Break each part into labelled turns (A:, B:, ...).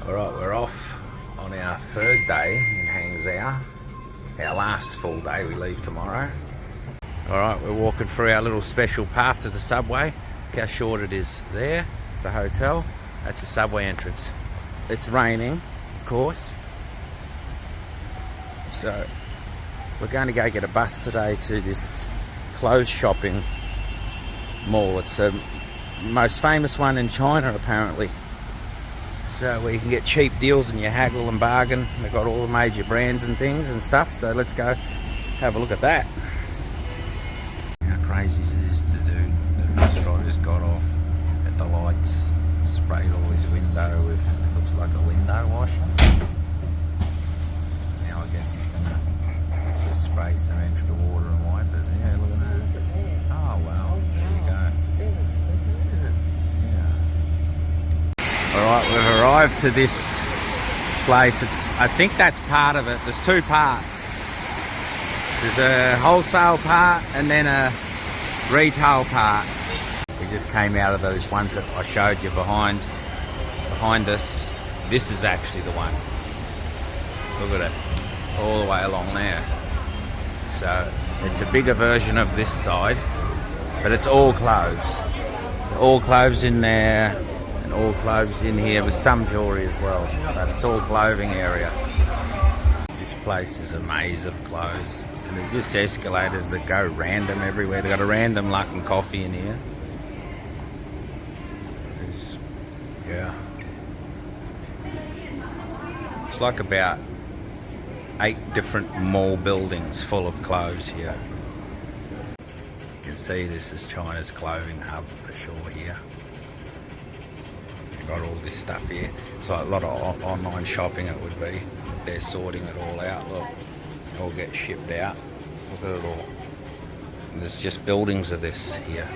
A: Alright, we're off on our third day in Hangzhou. Our last full day, we leave tomorrow. Alright, we're walking through our little special path to the subway. Look how short it is there. It's the hotel. That's the subway entrance. It's raining, of course. So, we're going to go get a bus today to this clothes shopping mall. It's the most famous one in China, apparently. So where you can get cheap deals and you haggle and bargain. They've got all the major brands and things and stuff. So let's go have a look at that. How crazy is this to do? The bus driver's got off at the lights, sprayed all his window with, looks like a window washer. Now I guess he's gonna just spray some extra water and wipers. Yeah, look at that. Oh wow, there you go. Alright, we've arrived to this place. I think that's part of it. There's two parts. There's a wholesale part and then a retail part. We just came out of those ones that I showed you behind us. This is actually the one. Look at it, all the way along there. So it's a bigger version of this side, but it's all clothes. All clothes in there. And all clothes in here with some jewellery as well, but it's all clothing area. This place is a maze of clothes, and there's just escalators that go random everywhere. They've got a random Luck and Coffee in here. It's like about 8 different mall buildings full of clothes here. You can see this is China's clothing hub for sure here. Got all this stuff here. It's like a lot of online shopping it would be. They're sorting it all out. Look, it all gets shipped out. Look at it all. And there's just buildings of this here.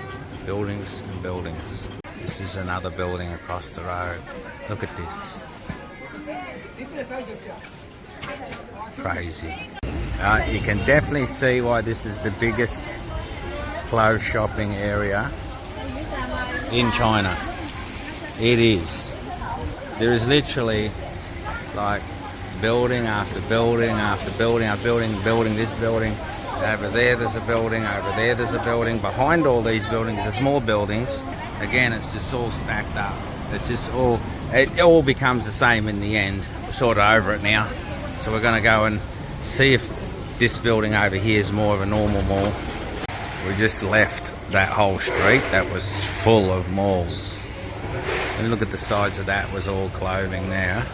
A: Buildings and buildings. This is another building across the road. Look at this. Crazy. You can definitely see why this is the biggest clothes shopping area in China. It is. There is literally like building after building after building after building, this building. Over there there's a building, over there there's a building. Behind all these buildings there's more buildings. Again, it's just all stacked up. It's just all, it all becomes the same in the end. We're sort of over it now. So we're going to go and see if this building over here is more of a normal mall. We just left that whole street that was full of malls. And look at the sides of that, was all clothing there.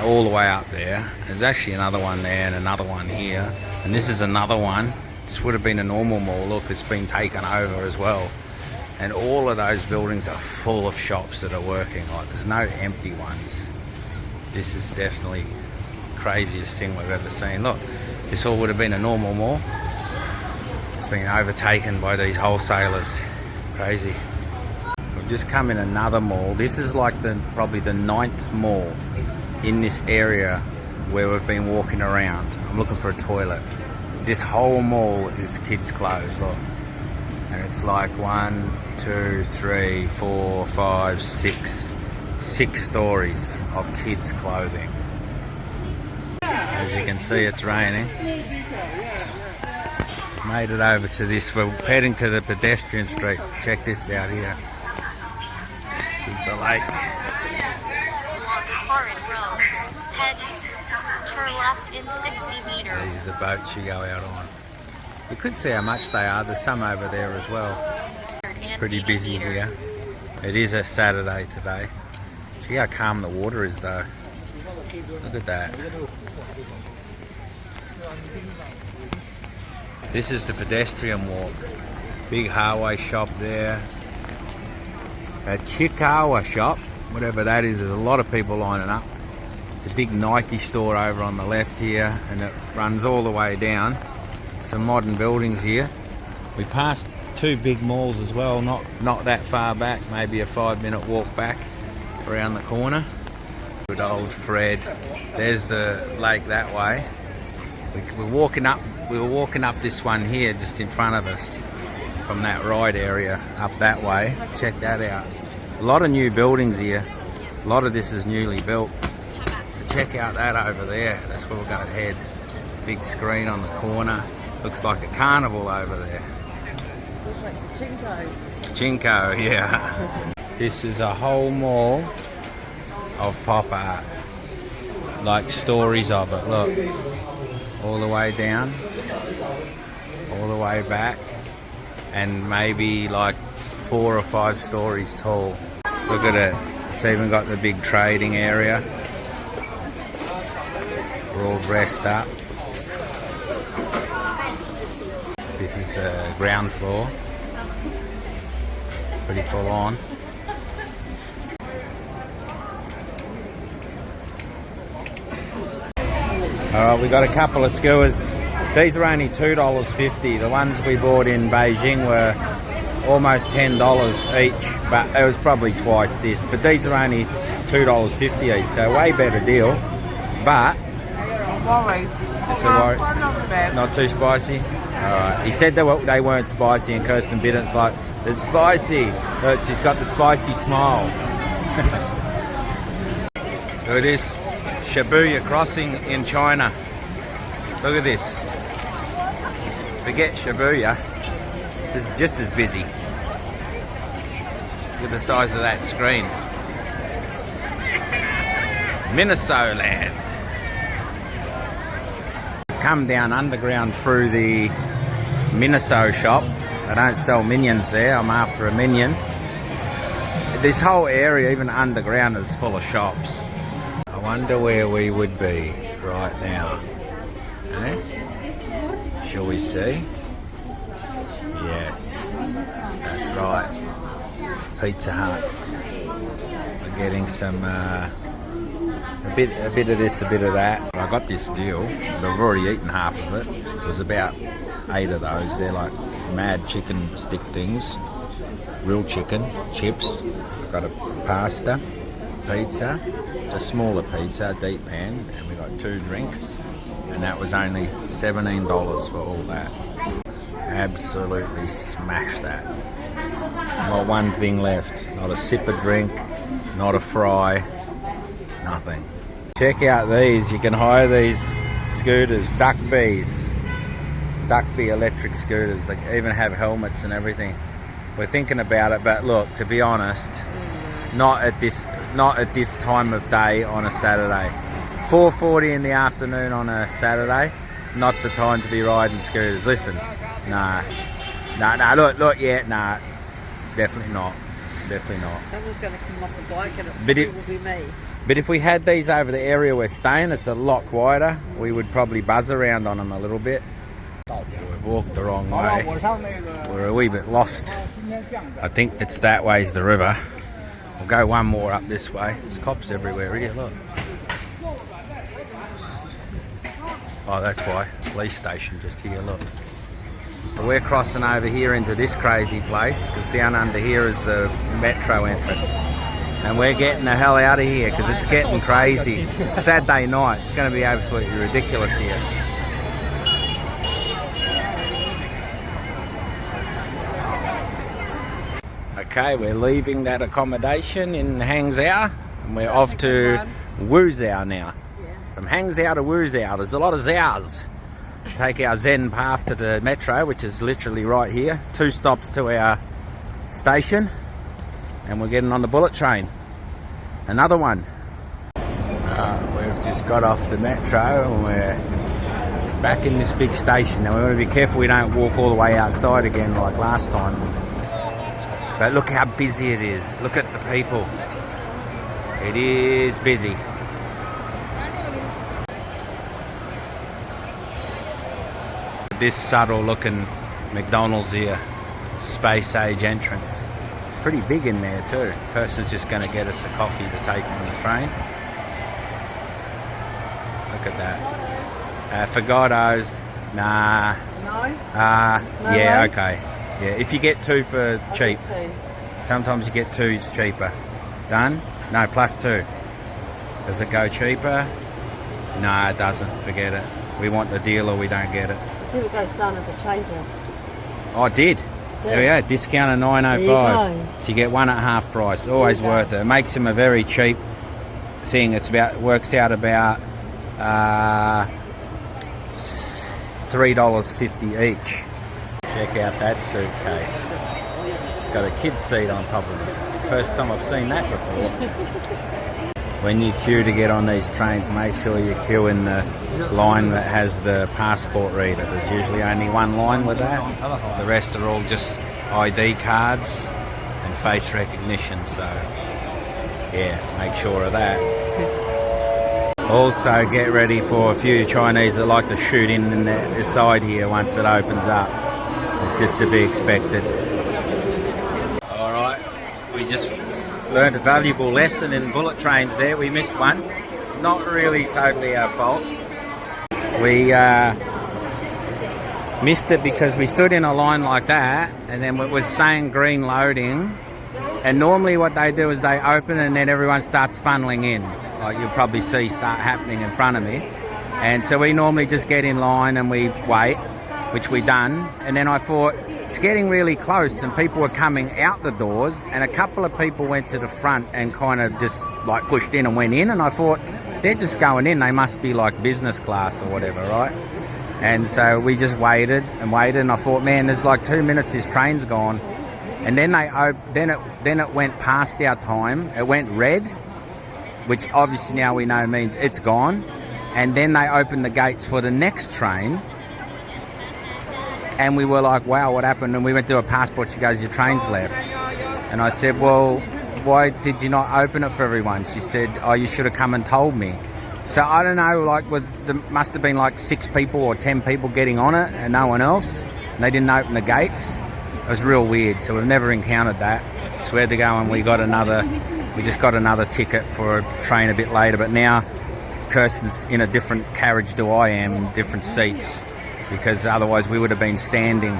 A: All the way up there. There's actually another one there and another one here. And this is another one. This would have been a normal mall. Look, it's been taken over as well. And all of those buildings are full of shops that are working. Like, there's no empty ones. This is definitely the craziest thing we've ever seen. Look, this all would have been a normal mall. It's been overtaken by these wholesalers. Crazy. Just come in another mall. This is like probably the 9th mall in this area where we've been walking around. I'm looking for a toilet. This whole mall is kids' clothes, look. And it's like 1, 2, 3, 4, 5, 6 stories of kids' clothing. As you can see, it's raining. Made it over to this. We're heading to the pedestrian street. Check this out here. This is the lake.
B: Walk Horrid Road. Head east. Turn left in 60 meters.
A: These are the boats you go out on. You could see how much they are. There's some over there as well. Pretty busy here. It is a Saturday today. See how calm the water is though. Look at that. This is the pedestrian walk. Big highway shop there. A Chikawa shop, whatever that is, there's a lot of people lining up. It's a big Nike store over on the left here, and it runs all the way down. Some modern buildings here. We passed 2 big malls as well, not that far back, maybe a 5-minute walk back around the corner. Good old Fred. There's the lake that way. We were walking up this one here just in front of us. From that ride area up that way. Check that out. A lot of new buildings here. A lot of this is newly built. Check out that over there. That's where we're going to head. Big screen on the corner. Looks like a carnival over there.
C: Looks like the Chinko.
A: Chinko, yeah. This is a whole mall of pop art. Like stories of it. Look. All the way down. All the way back. And maybe like 4 or 5 stories tall. Look at it. It's even got the big trading area. We're all dressed up. This is the ground floor. Pretty full on. Alright, we got a couple of skewers. These are only $2.50. The ones we bought in Beijing were almost $10 each, but it was probably twice this. But these are only $2.50 each, so way better deal. But it's a worry. Not too spicy. Alright, he said they weren't spicy, and Kirsten Biddent's like, it's spicy. Look, she's got the spicy smile. Look at this Shibuya crossing in China. Look at this. Forget Shibuya. This is just as busy. Look at the size of that screen. Minnesota land. I've come down underground through the Minnesota shop. I don't sell minions there. I'm after a minion. This whole area, even underground, is full of shops. I wonder where we would be right now. Eh? Shall we see? Yes, that's right. Pizza Hut. We're getting some a bit of this, a bit of that. I got this deal, but I've already eaten half of it. There's about 8 of those. They're like mad chicken stick things, real chicken, chips. I've got a pasta, pizza, it's a smaller pizza, deep pan, and we got 2 drinks, and that was only $17 for all that. Absolutely smashed that. Not one thing left. Not a sip of drink, not a fry, nothing. Check out these. You can hire these scooters, Duckbee electric scooters. They even have helmets and everything. We're thinking about it, but look, to be honest, not at this time of day on a Saturday. 4:40 in the afternoon on a Saturday, not the time to be riding scooters. Listen, nah, look, yeah, nah, definitely not.
C: Someone's going to come off the bike and it will be me.
A: But if we had these over the area we're staying, it's a lot quieter. We would probably buzz around on them a little bit. We've walked the wrong way. We're a wee bit lost. I think it's that way's the river. We'll go one more up this way. There's cops everywhere here, look. Oh, that's why. Police station just here, look. We're crossing over here into this crazy place because down under here is the metro entrance. And we're getting the hell out of here because it's getting crazy. Saturday night, it's going to be absolutely ridiculous here. Okay, we're leaving that accommodation in Hangzhou and we're off to Wenzhou now. From Hangzhou to Wenzhou, there's a lot of zows. Take our Zen path to the metro, which is literally right here. 2 stops to our station and we're getting on the bullet train. Another one. We've just got off the metro and we're back in this big station. Now we want to be careful we don't walk all the way outside again like last time. But look how busy it is. Look at the people. It is busy. This subtle looking McDonald's here, space age entrance. It's pretty big in there too. Person's just going to get us a coffee to take on the train. Look at that. Forgotos. Nah. No? Yeah, okay. Yeah, if you get 2 for cheap. Sometimes you get 2, it's cheaper. Done? No, +2. Does it go cheaper? No, it doesn't. Forget it. We want the deal or we don't get it.
C: It goes down if it changes.
A: Oh, it did. There we go. Discount of $9.05. So you get 1 at half price. Always worth it. It makes them a very cheap thing. Works out about $3.50 each. Check out that suitcase. It's got a kid's seat on top of it. First time I've seen that before. When you queue to get on these trains, make sure you queue in the line that has the passport reader. There's usually only one line with that. The rest are all just ID cards and face recognition, so yeah, make sure of that. Also get ready for a few Chinese that like to shoot in the side here once it opens up. It's just to be expected. Alright, we just learned a valuable lesson in bullet trains there. We missed one. Not really totally our fault. We missed it because we stood in a line like that and then it was saying green loading, and normally what they do is they open and then everyone starts funneling in, like you'll probably see start happening in front of me. And so we normally just get in line and we wait, which we done, and then I thought it's getting really close and people were coming out the doors, and a couple of people went to the front and kind of just like pushed in and went in, and I thought they're just going in, they must be like business class or whatever, right? And so we just waited and waited, and I thought, man, there's like 2 minutes, this train's gone. And then then it went past our time. It went red, which obviously now we know means it's gone. And then they opened the gates for the next train. And we were like, wow, what happened? And we went to a passport. She goes, your train's left. And I said, well, why did you not open it for everyone? She said, oh, you should have come and told me. So I don't know, like, must have been like 6 people or 10 people getting on it and no one else. And they didn't open the gates. It was real weird. So we've never encountered that. So we had to go and we just got another ticket for a train a bit later. But now Kirsten's in a different carriage to I am, in different seats, because otherwise we would have been standing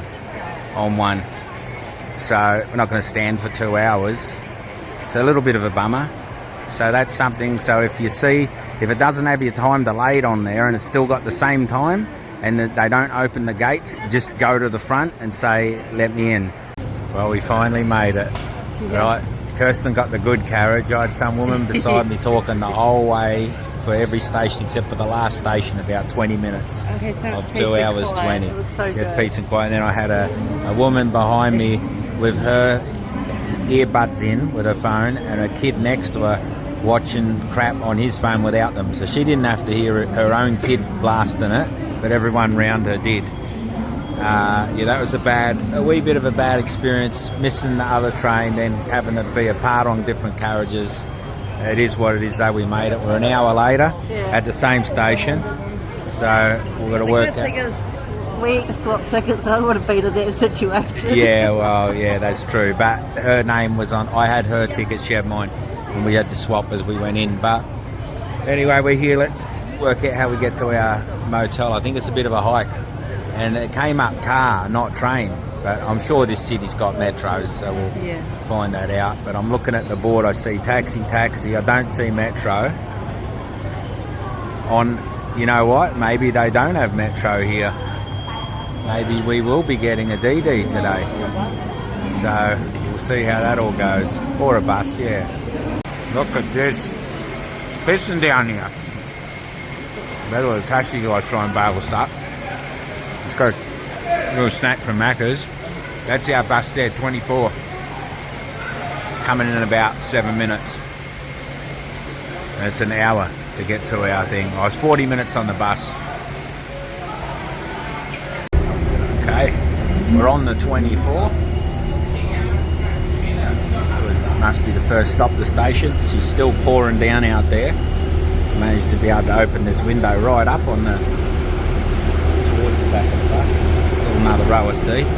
A: on one. So we're not going to stand for 2 hours. So a little bit of a bummer. So that's something. So if it doesn't have your time delayed on there and it's still got the same time and they don't open the gates, just go to the front and say, let me in. Well, we finally made it. Right, Kirsten got the good carriage. I had some woman beside me talking the whole way for every station except for the last station, about 20 minutes of 2 hours 20.
C: It was so
A: she had
C: good.
A: peace and quiet. And then I had a woman behind me with her earbuds in with her phone and a kid next to her watching crap on his phone without them. So she didn't have to hear her own kid blasting it, but everyone around her did. Yeah, that was a wee bit of a bad experience, missing the other train, then having to be apart on different carriages. It is what it is, though. We made it. We're an hour later at the same station, so we've got to work
C: The
A: out.
C: good thing is, we had to swap tickets, so I would have been in that situation.
A: Yeah, well, yeah, that's true. But her name was on. I had her ticket, she had mine, and we had to swap as we went in. But anyway, we're here. Let's work out how we get to our motel. I think it's a bit of a hike, and it came up car, not train. But I'm sure this city's got metros, so we'll find that out. But I'm looking at the board. I see taxi. I don't see metro. You know what? Maybe they don't have metro here. Maybe we will be getting a DD today. So we'll see how that all goes. Or a bus, yeah. Look at this. It's pissing down here. Better let the taxi guys try and bail us up. Let's go. A little snack from Macca's. That's our bus there, 24. It's coming in about 7 minutes. And it's an hour to get to our thing. I was 40 minutes on the bus. Okay, we're on the 24. Must be the first stop, the station. She's still pouring down out there. Managed to be able to open this window right up on towards the back of the bus. Another row of seats.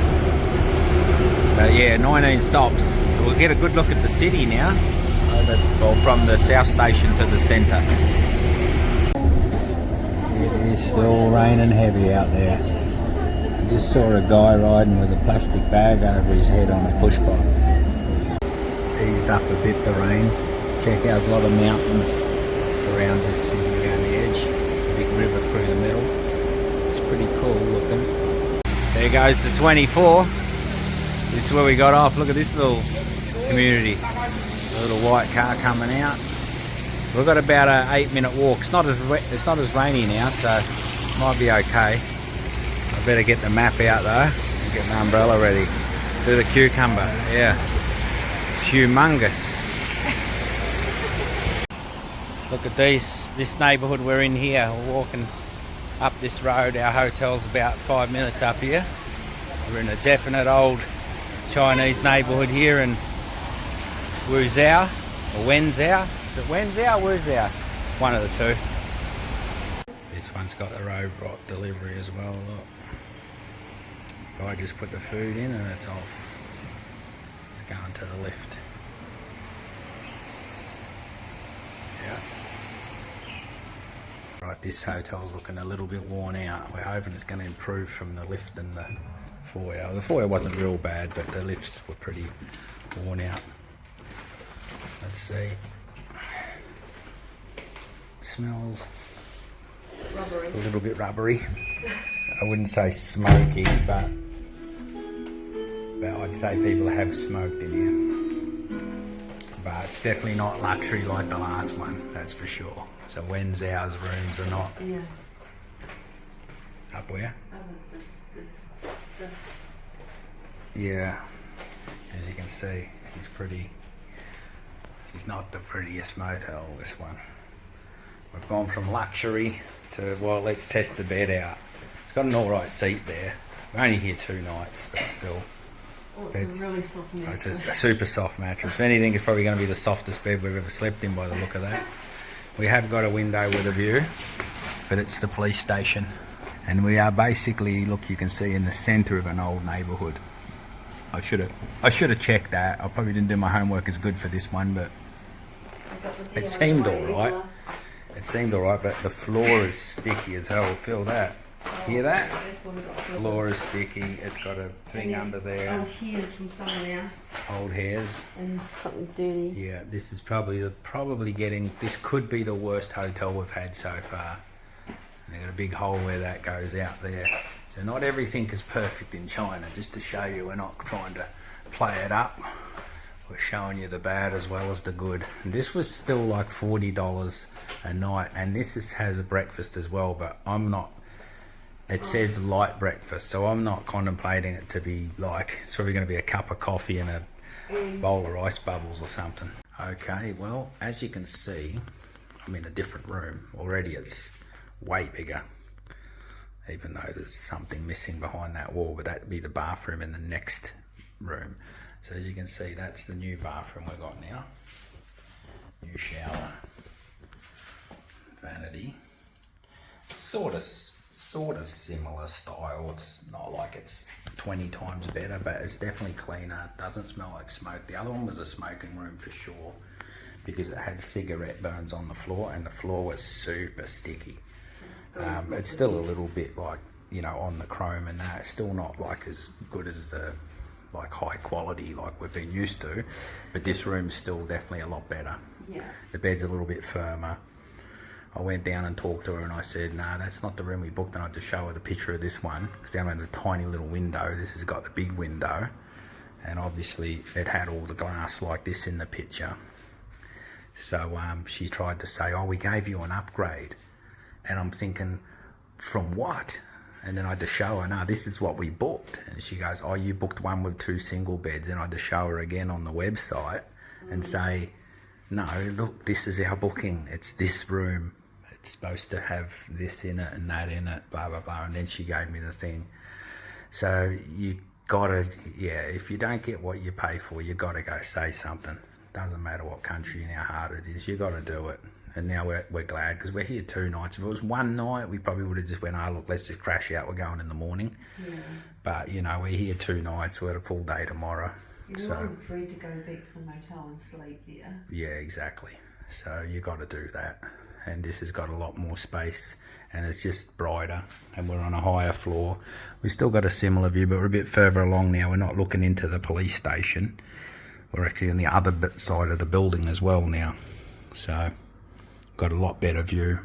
A: But yeah, 19 stops. So we'll get a good look at the city now. From the south station to the centre. It is still raining heavy out there. I just saw a guy riding with a plastic bag over his head on a push bike. Eased up a bit, the rain. Check out, there's a lot of mountains around this city around the edge. Big river through the middle. It's pretty cool looking. There goes the 24. This is where we got off. Look at this little community. A little white car coming out. We've got about a 8-minute walk. It's not as rainy now, so it might be okay. I better get the map out though and get my umbrella ready. Do the cucumber, yeah. It's humongous. Look at this neighbourhood we're in here. We're walking up this road. Our hotel's about 5 minutes up here. We're in a definite old Chinese neighbourhood here in Wenzhou, or Wenzhou. Is it Wenzhou or Wenzhou? One of the two. This one's got the robot delivery as well, look. I just put the food in and it's off. It's going to the lift. Yeah. Right, this hotel's looking a little bit worn out. We're hoping it's going to improve from the lift and the foyer. The foyer wasn't real bad, but the lifts were pretty worn out. Let's see. Smells
C: Rubbery.
A: a little bit rubbery. I wouldn't say smoky, but I'd say people have smoked in here. But it's definitely not luxury like the last one, that's for sure. So Wenzhou's rooms are not.
C: Yeah.
A: Up where?
C: This.
A: Yeah. As you can see, she's not the prettiest motel, this one. We've gone from luxury to, well, let's test the bed out. It's got an alright seat there. We're only here 2 nights, but still.
C: Oh, it's a really soft mattress.
A: It's a super soft mattress. If anything, it's probably going to be the softest bed we've ever slept in by the look of that. We have got a window with a view, but it's the police station. And we are basically, look, you can see in the centre of an old neighbourhood. I should have checked that. I probably didn't do my homework as good for this one, but it seemed alright. It seemed alright, but the floor is sticky as hell. Feel that? Hear that? Floor is sticky. It's got a thing under there.
C: Old hairs from someone else.
A: Old hairs.
C: And something dirty.
A: Yeah, this is probably getting. This could be the worst hotel we've had so far. And they've got a big hole where that goes out there. So not everything is perfect in China. Just to show you, we're not trying to play it up. We're showing you the bad as well as the good. And this was still like $40 a night, and this has a breakfast as well. But I'm not. It says light breakfast, so I'm not contemplating it to be like, it's probably going to be a cup of coffee and a bowl of rice bubbles or something. Okay, well, as you can see, I'm in a different room. Already it's way bigger, even though there's something missing behind that wall, but that'd be the bathroom in the next room. So as you can see, that's the new bathroom we've got now. New shower. Vanity. Sort of similar style. It's not like it's 20 times better, but it's definitely cleaner. It doesn't smell like smoke. The other one was a smoking room for sure, because it had cigarette burns on the floor, and the floor was super sticky. It's still a little bit like, you know, on the chrome and that. It's still not like as good as the like high quality like we've been used to, but this room's still definitely a lot better.
C: Yeah.
A: The bed's a little bit firmer. I went down and talked to her and I said, nah, that's not the room we booked, and I had to show her the picture of this one, because down in the tiny little window, this has got the big window, and obviously it had all the glass like this in the picture. So she tried to say, oh, we gave you an upgrade, and I'm thinking, from what? And then I had to show her, no, this is what we booked. And she goes, oh, you booked one with 2 single beds. And I had to show her again on the website and say, no, look, this is our booking. It's this room. It's supposed to have this in it and that in it, blah, blah, blah. And then she gave me the thing. So you gotta, yeah, if you don't get what you pay for, you gotta go say something. Doesn't matter what country and how hard it is, you gotta do it. And now we're glad, because we're here 2 nights. If it was 1 night, we probably would have just went, oh, look, let's just crash out. We're going in the morning. Yeah. But, you know, we're here 2 nights. We're at a full day tomorrow.
C: You're not free to go back to the motel and sleep there.
A: Yeah, exactly. So you got to do that. And this has got a lot more space, and it's just brighter, and we're on a higher floor. We've still got a similar view, but we're a bit further along now. We're not looking into the police station. We're actually on the other side of the building as well now. So got a lot better view.